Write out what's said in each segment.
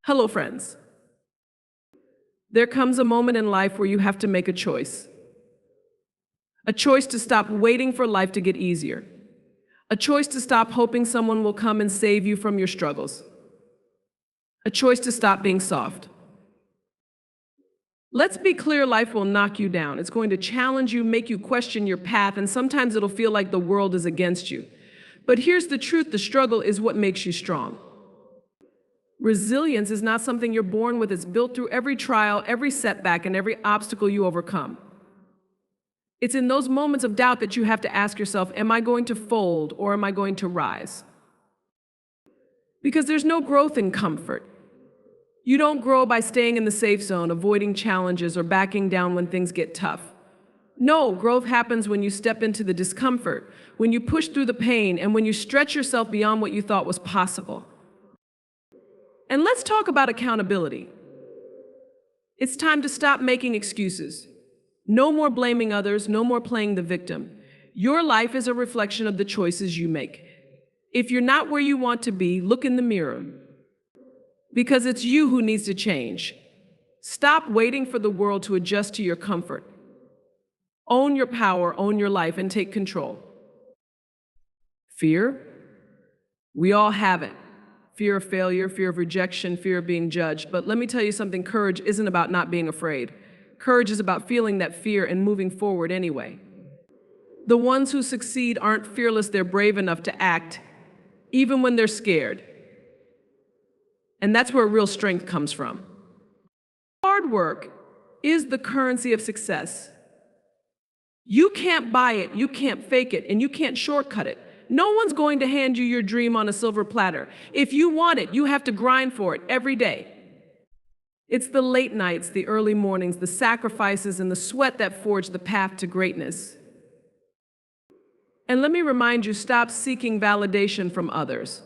Hello, friends. There comes a moment in life where you have to make a choice. A choice to stop waiting for life to get easier. A choice to stop hoping someone will come and save you from your struggles. A choice to stop being soft. Let's be clear, life will knock you down. It's going to challenge you, make you question your path, and sometimes it'll feel like the world is against you. But here's the truth, the struggle is what makes you strong. Resilience is not something you're born with. It's built through every trial, every setback, and every obstacle you overcome. It's in those moments of doubt that you have to ask yourself, am I going to fold or am I going to rise? Because there's no growth in comfort. You don't grow by staying in the safe zone, avoiding challenges, or backing down when things get tough. No, growth happens when you step into the discomfort, when you push through the pain, and when you stretch yourself beyond what you thought was possible. And let's talk about accountability. It's time to stop making excuses. No more blaming others, no more playing the victim. Your life is a reflection of the choices you make. If you're not where you want to be, look in the mirror. Because it's you who needs to change. Stop waiting for the world to adjust to your comfort. Own your power, own your life, and take control. Fear? We all have it. Fear of failure, fear of rejection, fear of being judged. But let me tell you something, courage isn't about not being afraid. Courage is about feeling that fear and moving forward anyway. The ones who succeed aren't fearless, they're brave enough to act, even when they're scared. And that's where real strength comes from. Hard work is the currency of success. You can't buy it, you can't fake it, and you can't shortcut it. No one's going to hand you your dream on a silver platter. If you want it, you have to grind for it every day. It's the late nights, the early mornings, the sacrifices, and the sweat that forge the path to greatness. And let me remind you, stop seeking validation from others.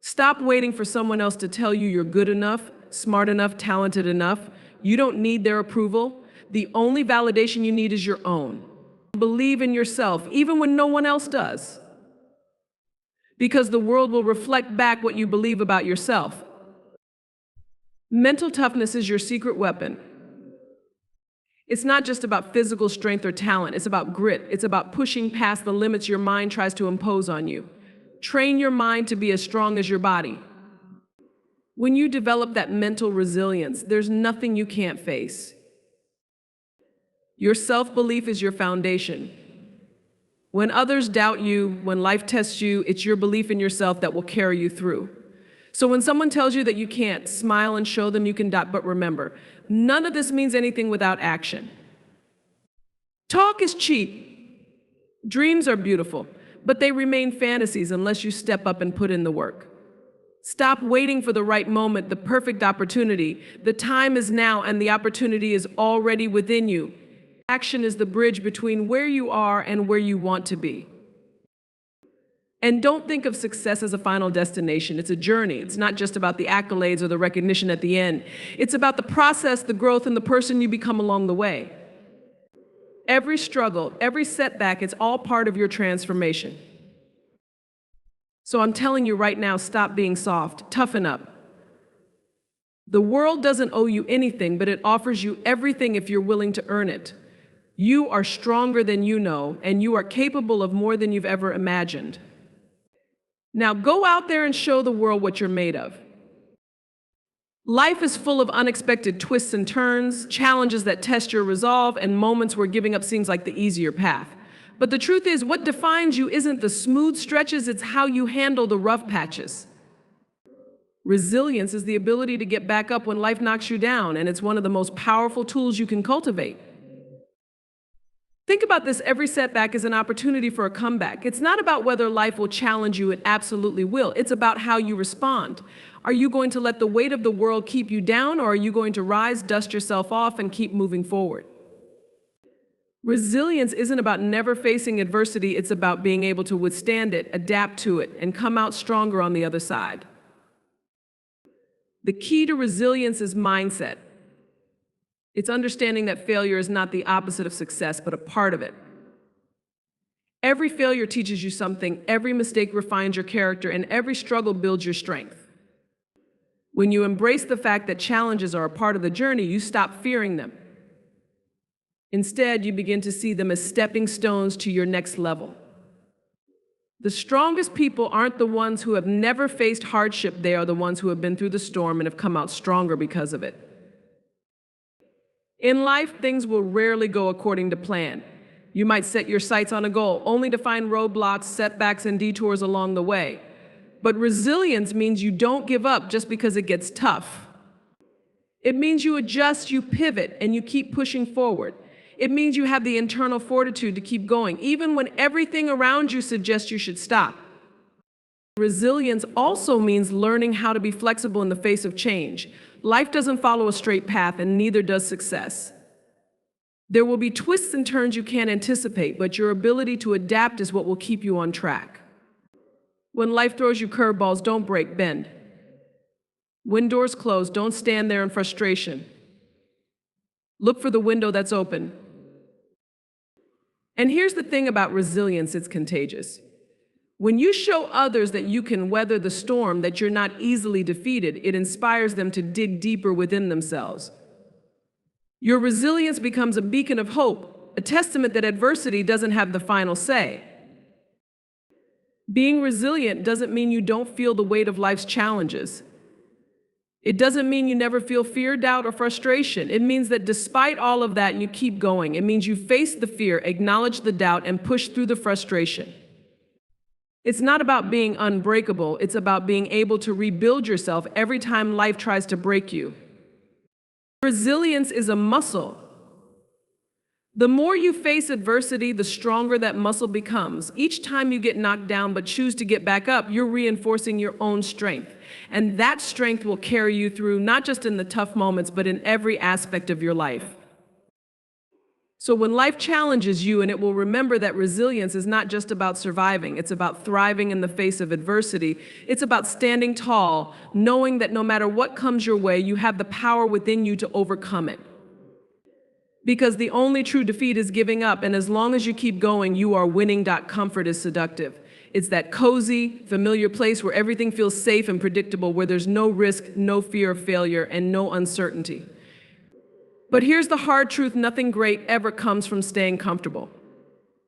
Stop waiting for someone else to tell you you're good enough, smart enough, talented enough. You don't need their approval. The only validation you need is your own. Believe in yourself, even when no one else does. Because the world will reflect back what you believe about yourself. Mental toughness is your secret weapon. It's not just about physical strength or talent, it's about grit. It's about pushing past the limits your mind tries to impose on you. Train your mind to be as strong as your body. When you develop that mental resilience, there's nothing you can't face. Your self-belief is your foundation. When others doubt you, when life tests you, it's your belief in yourself that will carry you through. So when someone tells you that you can't, smile and show them you can, but remember, none of this means anything without action. Talk is cheap. Dreams are beautiful, but they remain fantasies unless you step up and put in the work. Stop waiting for the right moment, the perfect opportunity. The time is now and the opportunity is already within you. Action is the bridge between where you are and where you want to be. And don't think of success as a final destination. It's a journey. It's not just about the accolades or the recognition at the end. It's about the process, the growth, and the person you become along the way. Every struggle, every setback, it's all part of your transformation. So I'm telling you right now, stop being soft. Toughen up. The world doesn't owe you anything, but it offers you everything if you're willing to earn it. You are stronger than you know, and you are capable of more than you've ever imagined. Now go out there and show the world what you're made of. Life is full of unexpected twists and turns, challenges that test your resolve, and moments where giving up seems like the easier path. But the truth is, what defines you isn't the smooth stretches, it's how you handle the rough patches. Resilience is the ability to get back up when life knocks you down, and it's one of the most powerful tools you can cultivate. Think about this, every setback is an opportunity for a comeback. It's not about whether life will challenge you, it absolutely will. It's about how you respond. Are you going to let the weight of the world keep you down, or are you going to rise, dust yourself off, and keep moving forward? Resilience isn't about never facing adversity, it's about being able to withstand it, adapt to it, and come out stronger on the other side. The key to resilience is mindset. It's understanding that failure is not the opposite of success, but a part of it. Every failure teaches you something, every mistake refines your character, and every struggle builds your strength. When you embrace the fact that challenges are a part of the journey, you stop fearing them. Instead, you begin to see them as stepping stones to your next level. The strongest people aren't the ones who have never faced hardship, they are the ones who have been through the storm and have come out stronger because of it. In life, things will rarely go according to plan. You might set your sights on a goal, only to find roadblocks, setbacks, and detours along the way. But resilience means you don't give up just because it gets tough. It means you adjust, you pivot, and you keep pushing forward. It means you have the internal fortitude to keep going, even when everything around you suggests you should stop. Resilience also means learning how to be flexible in the face of change. Life doesn't follow a straight path, and neither does success. There will be twists and turns you can't anticipate, but your ability to adapt is what will keep you on track. When life throws you curveballs, don't break, bend. When doors close, don't stand there in frustration. Look for the window that's open. And here's the thing about resilience, it's contagious. When you show others that you can weather the storm, that you're not easily defeated, it inspires them to dig deeper within themselves. Your resilience becomes a beacon of hope, a testament that adversity doesn't have the final say. Being resilient doesn't mean you don't feel the weight of life's challenges. It doesn't mean you never feel fear, doubt, or frustration. It means that despite all of that, you keep going. It means you face the fear, acknowledge the doubt, and push through the frustration. It's not about being unbreakable. It's about being able to rebuild yourself every time life tries to break you. Resilience is a muscle. The more you face adversity, the stronger that muscle becomes. Each time you get knocked down but choose to get back up, you're reinforcing your own strength. And that strength will carry you through, not just in the tough moments, but in every aspect of your life. So when life challenges you, and it will remember that resilience is not just about surviving, it's about thriving in the face of adversity. It's about standing tall, knowing that no matter what comes your way, you have the power within you to overcome it. Because the only true defeat is giving up, and as long as you keep going, you are winning. Comfort is seductive. It's that cozy, familiar place where everything feels safe and predictable, where there's no risk, no fear of failure, and no uncertainty. But here's the hard truth: nothing great ever comes from staying comfortable.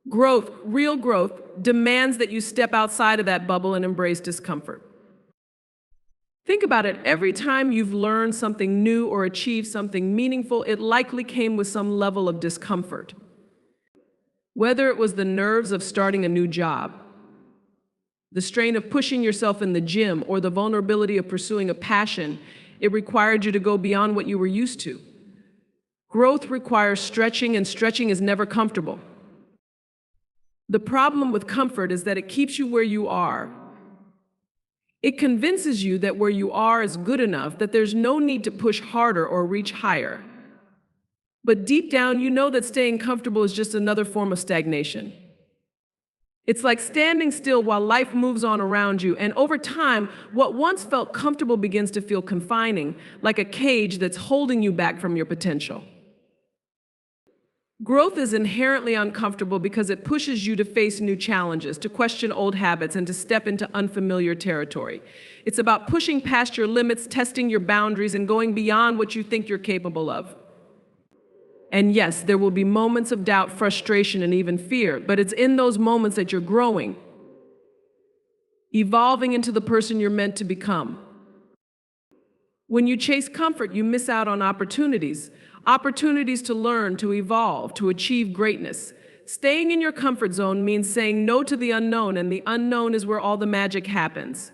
Growth, real growth, demands that you step outside of that bubble and embrace discomfort. Think about it. Every time you've learned something new or achieved something meaningful, it likely came with some level of discomfort. Whether it was the nerves of starting a new job, the strain of pushing yourself in the gym, or the vulnerability of pursuing a passion, it required you to go beyond what you were used to. Growth requires stretching, and stretching is never comfortable. The problem with comfort is that it keeps you where you are. It convinces you that where you are is good enough, that there's no need to push harder or reach higher. But deep down, you know that staying comfortable is just another form of stagnation. It's like standing still while life moves on around you, and over time, what once felt comfortable begins to feel confining, like a cage that's holding you back from your potential. Growth is inherently uncomfortable because it pushes you to face new challenges, to question old habits, and to step into unfamiliar territory. It's about pushing past your limits, testing your boundaries, and going beyond what you think you're capable of. And yes, there will be moments of doubt, frustration, and even fear, but it's in those moments that you're growing, evolving into the person you're meant to become. When you chase comfort, you miss out on opportunities to learn, to evolve, to achieve greatness. Staying in your comfort zone means saying no to the unknown, and the unknown is where all the magic happens.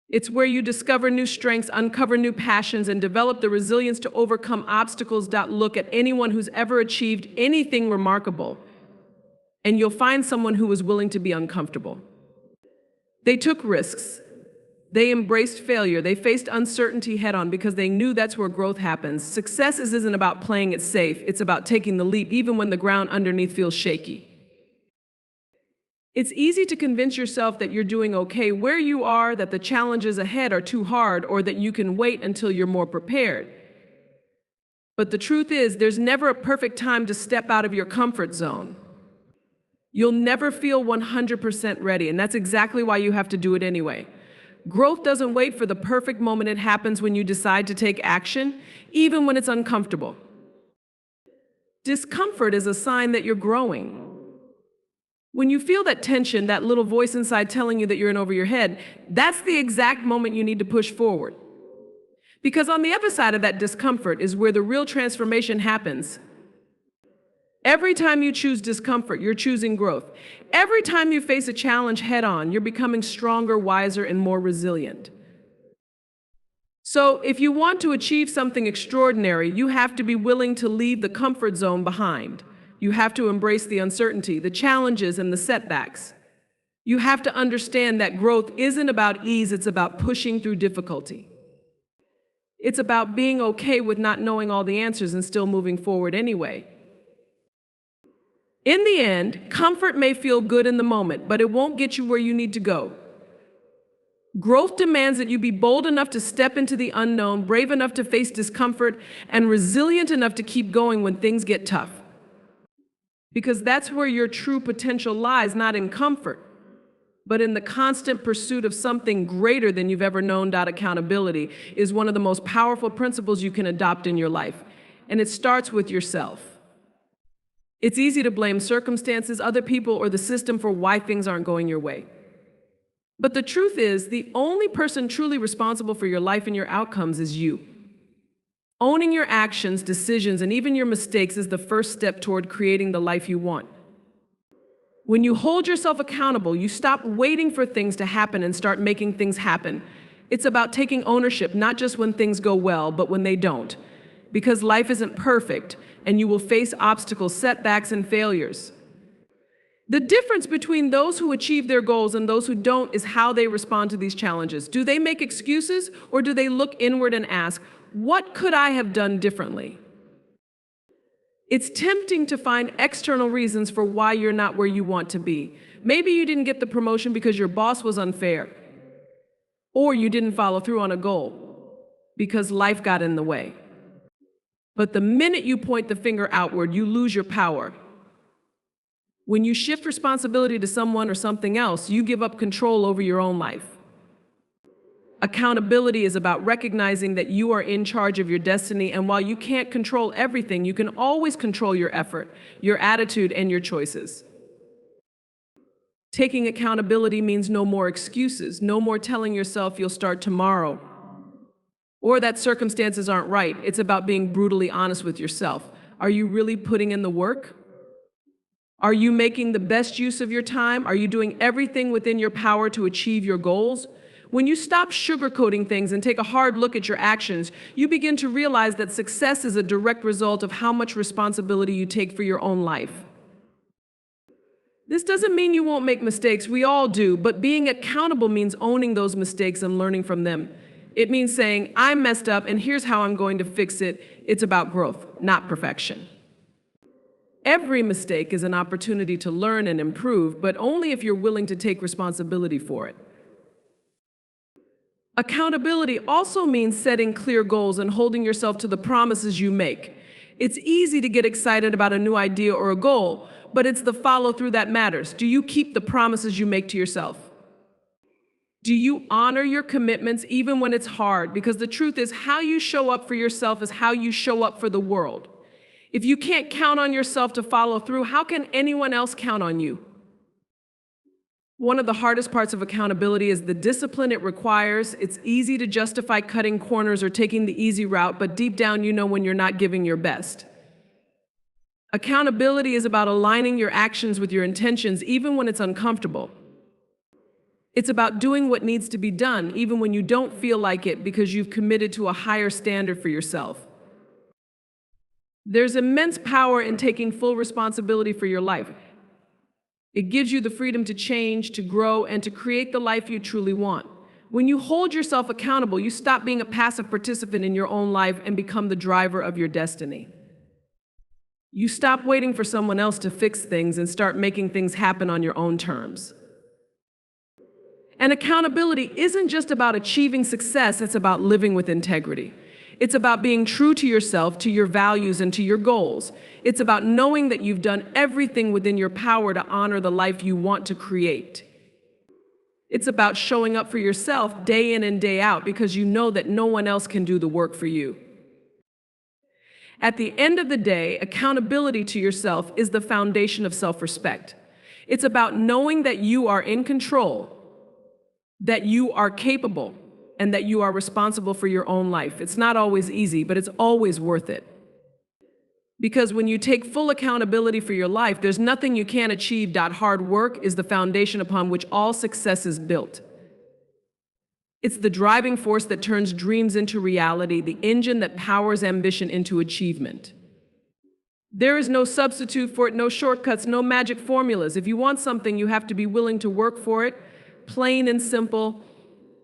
It's where you discover new strengths, uncover new passions, and develop the resilience to overcome obstacles. Look at anyone who's ever achieved anything remarkable, and you'll find someone who was willing to be uncomfortable. They took risks. They embraced failure. They faced uncertainty head-on because they knew that's where growth happens. Success isn't about playing it safe. It's about taking the leap even when the ground underneath feels shaky. It's easy to convince yourself that you're doing okay where you are, that the challenges ahead are too hard, or that you can wait until you're more prepared. But the truth is, there's never a perfect time to step out of your comfort zone. You'll never feel 100% ready, and that's exactly why you have to do it anyway. Growth doesn't wait for the perfect moment. It happens when you decide to take action, even when it's uncomfortable. Discomfort is a sign that you're growing. When you feel that tension, that little voice inside telling you that you're in over your head, that's the exact moment you need to push forward. Because on the other side of that discomfort is where the real transformation happens. Every time you choose discomfort, you're choosing growth. Every time you face a challenge head on, you're becoming stronger, wiser, and more resilient. So, if you want to achieve something extraordinary, you have to be willing to leave the comfort zone behind. You have to embrace the uncertainty, the challenges, and the setbacks. You have to understand that growth isn't about ease, it's about pushing through difficulty. It's about being okay with not knowing all the answers and still moving forward anyway. In the end, comfort may feel good in the moment, but it won't get you where you need to go. Growth demands that you be bold enough to step into the unknown, brave enough to face discomfort, and resilient enough to keep going when things get tough. Because that's where your true potential lies, not in comfort, but in the constant pursuit of something greater than you've ever known. Accountability is one of the most powerful principles you can adopt in your life, and it starts with yourself. It's easy to blame circumstances, other people, or the system for why things aren't going your way. But the truth is, the only person truly responsible for your life and your outcomes is you. Owning your actions, decisions, and even your mistakes is the first step toward creating the life you want. When you hold yourself accountable, you stop waiting for things to happen and start making things happen. It's about taking ownership, not just when things go well, but when they don't. Because life isn't perfect, and you will face obstacles, setbacks, and failures. The difference between those who achieve their goals and those who don't is how they respond to these challenges. Do they make excuses, or do they look inward and ask, what could I have done differently? It's tempting to find external reasons for why you're not where you want to be. Maybe you didn't get the promotion because your boss was unfair, or you didn't follow through on a goal because life got in the way. But the minute you point the finger outward, you lose your power. When you shift responsibility to someone or something else, you give up control over your own life. Accountability is about recognizing that you are in charge of your destiny, and while you can't control everything, you can always control your effort, your attitude, and your choices. Taking accountability means no more excuses, no more telling yourself you'll start tomorrow, or that circumstances aren't right. It's about being brutally honest with yourself. Are you really putting in the work? Are you making the best use of your time? Are you doing everything within your power to achieve your goals? When you stop sugarcoating things and take a hard look at your actions, you begin to realize that success is a direct result of how much responsibility you take for your own life. This doesn't mean you won't make mistakes, we all do, but being accountable means owning those mistakes and learning from them. It means saying, I messed up and here's how I'm going to fix it. It's about growth, not perfection. Every mistake is an opportunity to learn and improve, but only if you're willing to take responsibility for it. Accountability also means setting clear goals and holding yourself to the promises you make. It's easy to get excited about a new idea or a goal, but it's the follow-through that matters. Do you keep the promises you make to yourself? Do you honor your commitments even when it's hard? Because the truth is, how you show up for yourself is how you show up for the world. If you can't count on yourself to follow through, how can anyone else count on you? One of the hardest parts of accountability is the discipline it requires. It's easy to justify cutting corners or taking the easy route, but deep down you know when you're not giving your best. Accountability is about aligning your actions with your intentions, even when it's uncomfortable. It's about doing what needs to be done, even when you don't feel like it, because you've committed to a higher standard for yourself. There's immense power in taking full responsibility for your life. It gives you the freedom to change, to grow, and to create the life you truly want. When you hold yourself accountable, you stop being a passive participant in your own life and become the driver of your destiny. You stop waiting for someone else to fix things and start making things happen on your own terms. And accountability isn't just about achieving success, it's about living with integrity. It's about being true to yourself, to your values, and to your goals. It's about knowing that you've done everything within your power to honor the life you want to create. It's about showing up for yourself day in and day out because you know that no one else can do the work for you. At the end of the day, accountability to yourself is the foundation of self-respect. It's about knowing that you are in control, that you are capable, and that you are responsible for your own life. It's not always easy, but it's always worth it. Because when you take full accountability for your life, there's nothing you can't achieve. Hard work is the foundation upon which all success is built. It's the driving force that turns dreams into reality, the engine that powers ambition into achievement. There is no substitute for it, no shortcuts, no magic formulas. If you want something, you have to be willing to work for it, plain and simple.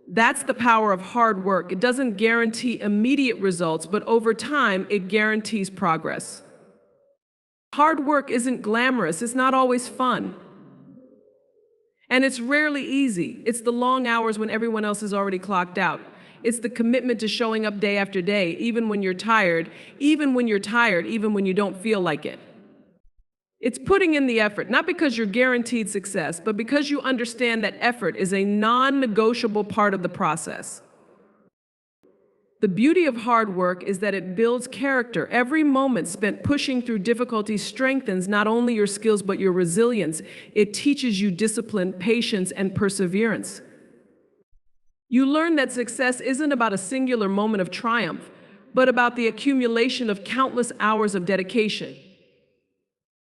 That's the power of hard work. It doesn't guarantee immediate results, but over time, it guarantees progress. Hard work isn't glamorous, it's not always fun. And it's rarely easy. It's the long hours when everyone else is already clocked out. It's the commitment to showing up day after day, even when you're tired, even when you don't feel like it. It's putting in the effort, not because you're guaranteed success, but because you understand that effort is a non-negotiable part of the process. The beauty of hard work is that it builds character. Every moment spent pushing through difficulty strengthens not only your skills but your resilience. It teaches you discipline, patience, and perseverance. You learn that success isn't about a singular moment of triumph, but about the accumulation of countless hours of dedication.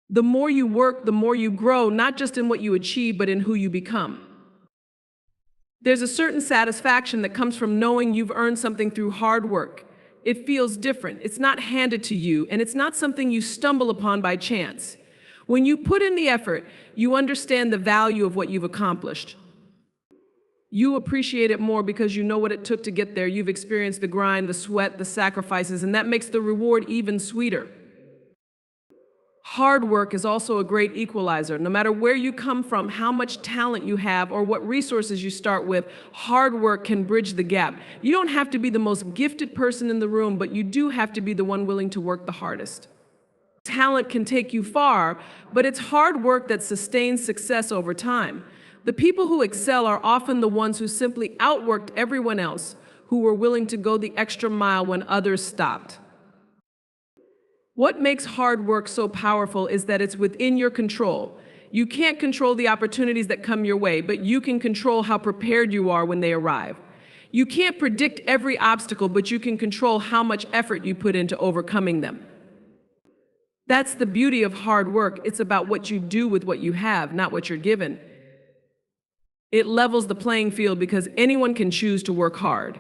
The more you work, the more you grow, not just in what you achieve, but in who you become. There's a certain satisfaction that comes from knowing you've earned something through hard work. It feels different. It's not handed to you, and it's not something you stumble upon by chance. When you put in the effort, you understand the value of what you've accomplished. You appreciate it more because you know what it took to get there. You've experienced the grind, the sweat, the sacrifices, and that makes the reward even sweeter. Hard work is also a great equalizer. No matter where you come from, how much talent you have, or what resources you start with, hard work can bridge the gap. You don't have to be the most gifted person in the room, but you do have to be the one willing to work the hardest. Talent can take you far, but it's hard work that sustains success over time. The people who excel are often the ones who simply outworked everyone else, who were willing to go the extra mile when others stopped. What makes hard work so powerful is that it's within your control. You can't control the opportunities that come your way, but you can control how prepared you are when they arrive. You can't predict every obstacle, but you can control how much effort you put into overcoming them. That's the beauty of hard work. It's about what you do with what you have, not what you're given. It levels the playing field because anyone can choose to work hard.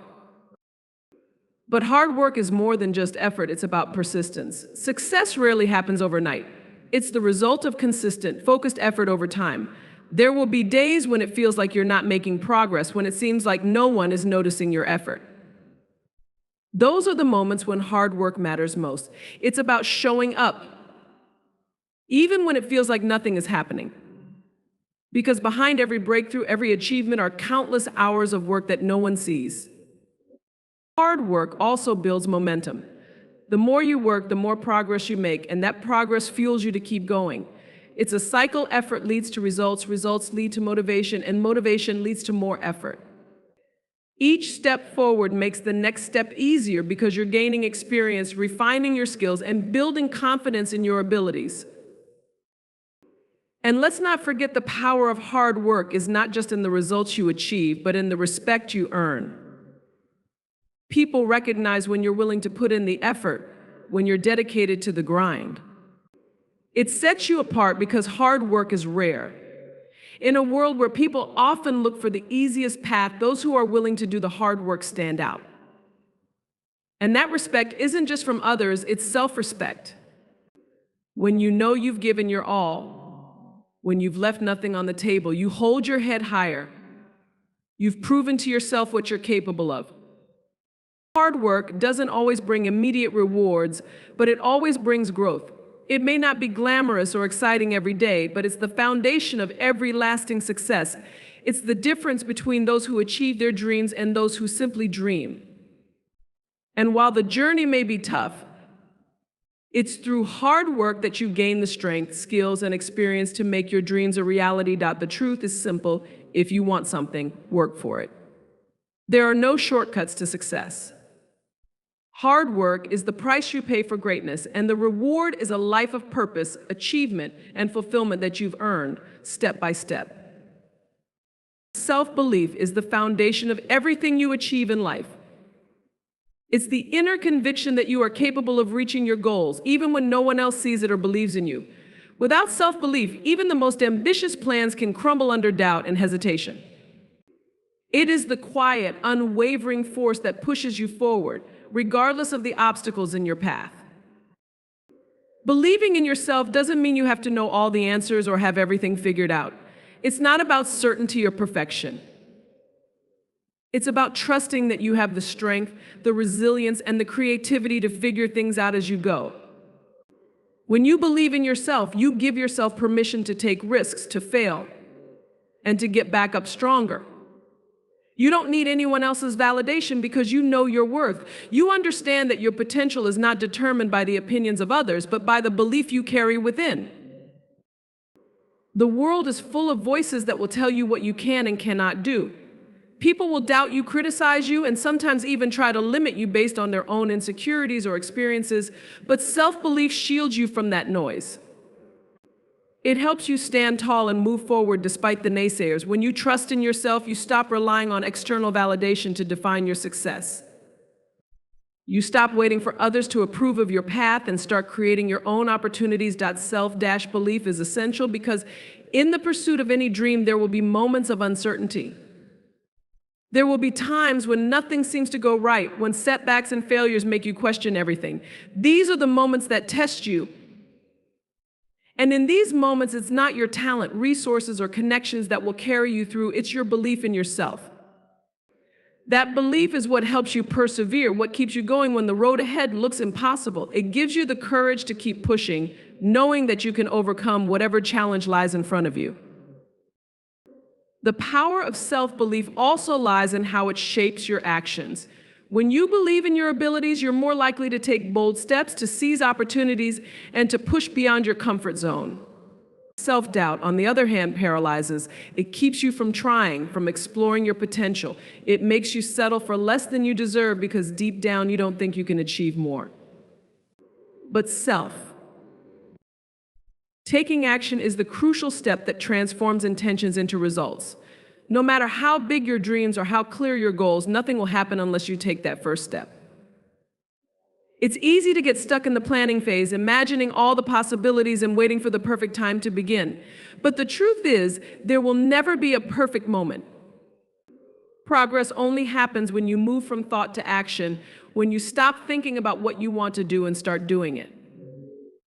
But hard work is more than just effort, it's about persistence. Success rarely happens overnight. It's the result of consistent, focused effort over time. There will be days when it feels like you're not making progress, when it seems like no one is noticing your effort. Those are the moments when hard work matters most. It's about showing up, even when it feels like nothing is happening. Because behind every breakthrough, every achievement are countless hours of work that no one sees. Hard work also builds momentum. The more you work, the more progress you make, and that progress fuels you to keep going. It's a cycle. Effort leads to results, results lead to motivation, and motivation leads to more effort. Each step forward makes the next step easier because you're gaining experience, refining your skills, and building confidence in your abilities. And let's not forget the power of hard work is not just in the results you achieve, but in the respect you earn. People recognize when you're willing to put in the effort, when you're dedicated to the grind. It sets you apart because hard work is rare. In a world where people often look for the easiest path, those who are willing to do the hard work stand out. And that respect isn't just from others, it's self-respect. When you know you've given your all, when you've left nothing on the table, you hold your head higher. You've proven to yourself what you're capable of. Hard work doesn't always bring immediate rewards, but it always brings growth. It may not be glamorous or exciting every day, but it's the foundation of every lasting success. It's the difference between those who achieve their dreams and those who simply dream. And while the journey may be tough, it's through hard work that you gain the strength, skills, and experience to make your dreams a reality. The truth is simple. If you want something, work for it. There are no shortcuts to success. Hard work is the price you pay for greatness, and the reward is a life of purpose, achievement, and fulfillment that you've earned step by step. Self-belief is the foundation of everything you achieve in life. It's the inner conviction that you are capable of reaching your goals, even when no one else sees it or believes in you. Without self-belief, even the most ambitious plans can crumble under doubt and hesitation. It is the quiet, unwavering force that pushes you forward, regardless of the obstacles in your path. Believing in yourself doesn't mean you have to know all the answers or have everything figured out. It's not about certainty or perfection. It's about trusting that you have the strength, the resilience, and the creativity to figure things out as you go. When you believe in yourself, you give yourself permission to take risks, to fail, and to get back up stronger. You don't need anyone else's validation because you know your worth. You understand that your potential is not determined by the opinions of others, but by the belief you carry within. The world is full of voices that will tell you what you can and cannot do. People will doubt you, criticize you, and sometimes even try to limit you based on their own insecurities or experiences, but self-belief shields you from that noise. It helps you stand tall and move forward despite the naysayers. When you trust in yourself, you stop relying on external validation to define your success. You stop waiting for others to approve of your path and start creating your own opportunities. Self-belief is essential because in the pursuit of any dream, there will be moments of uncertainty. There will be times when nothing seems to go right, when setbacks and failures make you question everything. These are the moments that test you. And in these moments, it's not your talent, resources, or connections that will carry you through, it's your belief in yourself. That belief is what helps you persevere, what keeps you going when the road ahead looks impossible. It gives you the courage to keep pushing, knowing that you can overcome whatever challenge lies in front of you. The power of self-belief also lies in how it shapes your actions. When you believe in your abilities, you're more likely to take bold steps, to seize opportunities, and to push beyond your comfort zone. Self-doubt, on the other hand, paralyzes. It keeps you from trying, from exploring your potential. It makes you settle for less than you deserve because deep down you don't think you can achieve more. But taking action is the crucial step that transforms intentions into results. No matter how big your dreams or how clear your goals, nothing will happen unless you take that first step. It's easy to get stuck in the planning phase, imagining all the possibilities and waiting for the perfect time to begin. But the truth is, there will never be a perfect moment. Progress only happens when you move from thought to action, when you stop thinking about what you want to do and start doing it.